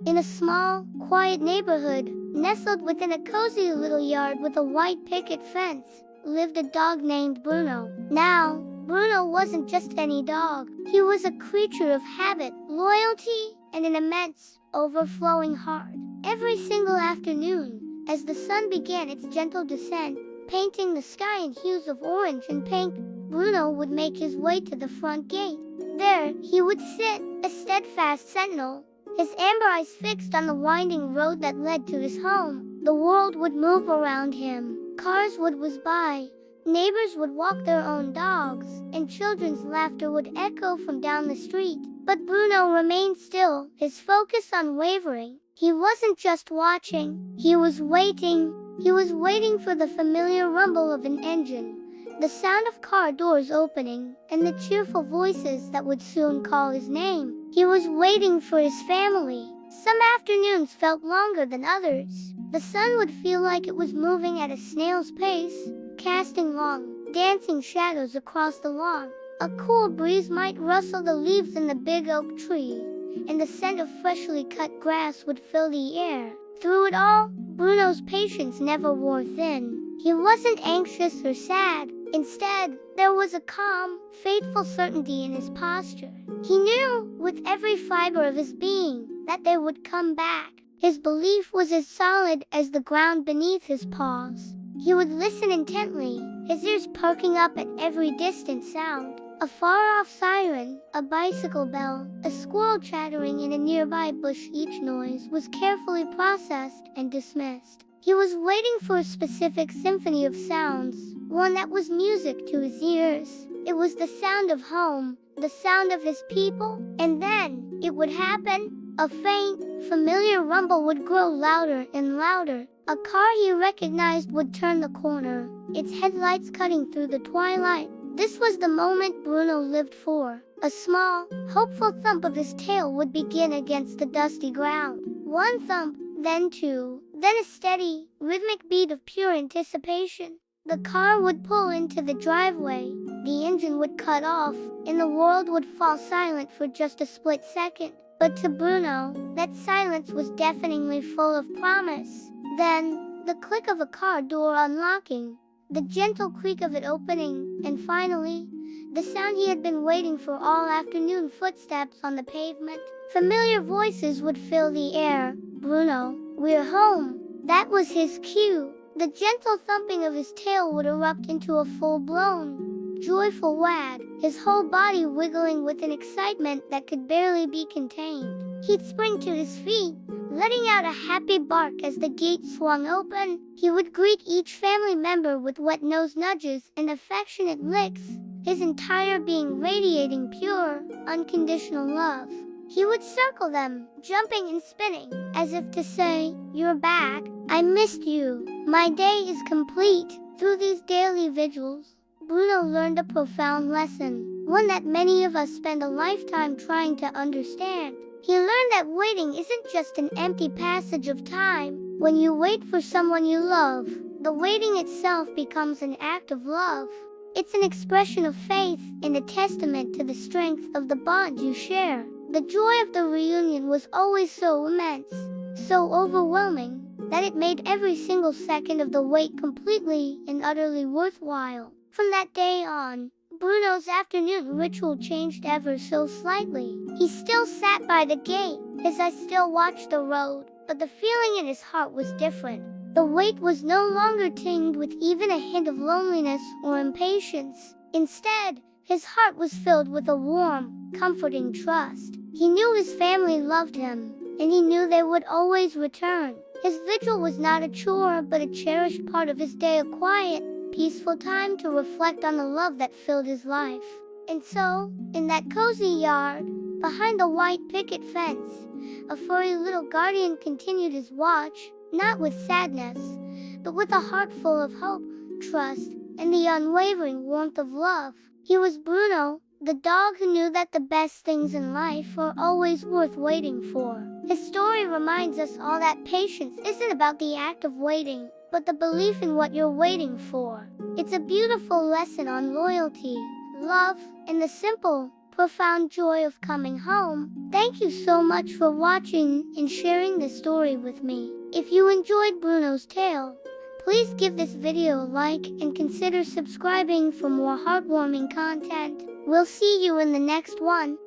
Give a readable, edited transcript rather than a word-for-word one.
in a small, quiet neighborhood, nestled within a cozy little yard with a white picket fence, lived a dog named Bruno. Now, Bruno wasn't just any dog. He was a creature of habit, loyalty, and an immense, overflowing heart. Every single afternoon, as the sun began its gentle descent, painting the sky in hues of orange and pink, Bruno would make his way to the front gate. There, he would sit, a steadfast sentinel, his amber eyes fixed on the winding road that led to his home. The world would move around him. Cars would whiz by, neighbors would walk their own dogs, and children's laughter would echo from down the street. But Bruno remained still, his focus unwavering. He wasn't just watching, he was waiting. He was waiting for the familiar rumble of an engine, the sound of car doors opening, and the cheerful voices that would soon call his name. He was waiting for his family. Some afternoons felt longer than others. The sun would feel like it was moving at a snail's pace, casting long, dancing shadows across the lawn. A cool breeze might rustle the leaves in the big oak tree, and the scent of freshly cut grass would fill the air. Through it all, Bruno's patience never wore thin. He wasn't anxious or sad. Instead, there was a calm, faithful certainty in his posture. He knew, with every fiber of his being, that they would come back. His belief was as solid as the ground beneath his paws. He would listen intently, his ears perking up at every distant sound. A far-off siren, a bicycle bell, a squirrel chattering in a nearby bush. Each noise was carefully processed and dismissed. He was waiting for a specific symphony of sounds, one that was music to his ears. It was the sound of home, the sound of his people, and then it would happen. A faint, familiar rumble would grow louder and louder. A car he recognized would turn the corner, its headlights cutting through the twilight. This was the moment Bruno lived for. A small, hopeful thump of his tail would begin against the dusty ground. One thump, then two, then a steady, rhythmic beat of pure anticipation. The car would pull into the driveway, the engine would cut off, and the world would fall silent for just a split second. But to Bruno, that silence was deafeningly full of promise. Then, the click of a car door unlocking, the gentle creak of it opening, and finally, the sound he had been waiting for all afternoon: footsteps on the pavement. Familiar voices would fill the air. Bruno, we're home. That was his cue. The gentle thumping of his tail would erupt into a full-blown, joyful wag, his whole body wiggling with an excitement that could barely be contained. He'd spring to his feet, letting out a happy bark as the gate swung open. He would greet each family member with wet nose nudges and affectionate licks, his entire being radiating pure, unconditional love. He would circle them, jumping and spinning, as if to say, "You're back. I missed you. My day is complete." Through these daily vigils, Bruno learned a profound lesson, one that many of us spend a lifetime trying to understand. He learned that waiting isn't just an empty passage of time. When you wait for someone you love, the waiting itself becomes an act of love. It's an expression of faith and a testament to the strength of the bond you share. The joy of the reunion was always so immense, so overwhelming, that it made every single second of the wait completely and utterly worthwhile. From that day on, Bruno's afternoon ritual changed ever so slightly. He still sat by the gate, his eyes still watched the road, but the feeling in his heart was different. The wait was no longer tinged with even a hint of loneliness or impatience. Instead, his heart was filled with a warm, comforting trust. He knew his family loved him, and he knew they would always return. His vigil was not a chore, but a cherished part of his day, a quiet, peaceful time to reflect on the love that filled his life. And so, in that cozy yard, behind the white picket fence, a furry little guardian continued his watch, not with sadness, but with a heart full of hope, trust, and the unwavering warmth of love. He was Bruno, the dog who knew that the best things in life are always worth waiting for. His story reminds us all that patience isn't about the act of waiting, but the belief in what you're waiting for. It's a beautiful lesson on loyalty, love, and the simple, profound joy of coming home. Thank you so much for watching and sharing this story with me. If you enjoyed Bruno's tale, please give this video a like and consider subscribing for more heartwarming content. We'll see you in the next one.